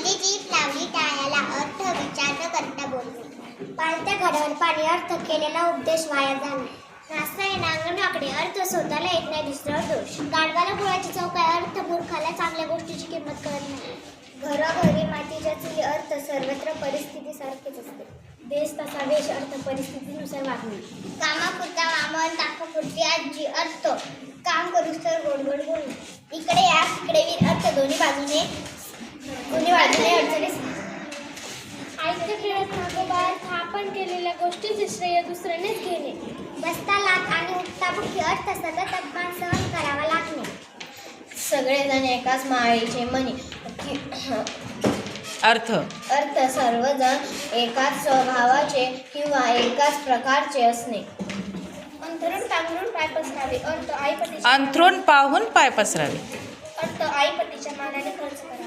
लावली जीभ लावली टाळ्याला अर्थ विचार न करता बोलणे पालत्या घडावर पाणी अर्थ केलेला उपदेश वाया जाणे नाचता येणं अंगणाकडे अर्थ स्वतःला येत नाही दुसरा दोष गाढवाला गुळाची चव काय अर्थ मूर्खाला चांगल्या गोष्टीची किंमत कळत नाही घरोघरी मातीच्या चुली अर्थ सर्वत्र परिस्थिती सारखीच असते देश तसा वेश अर्थ परिस्थितीनुसार वागणे कामापुरता वामन ताकापुरती आजी अर्थ काम करूस तर गोड गोड बोलणे इकडे या तिकडे वीर अर्थ दोन्ही बाजूने अडचणीस आयत्या खेळात मागोबा अर्थ आपण केलेल्या गोष्टीचे श्रेय दुसऱ्यानेच घेणे बसता लाट आणि उठता बुक्की अर्थ सतत अपमान सहन करावा लागणे सगळेजण एकाच माळेचे मनी अर्थ सर्वजण एकाच स्वभावाचे किंवा एकाच प्रकारचे असणे अंथरूण पांघरून पाय पसरावे अर्थ अंथरूण पाहून पाय पसरावे अर्थ आईपतीच्या मानाने खर्च करावा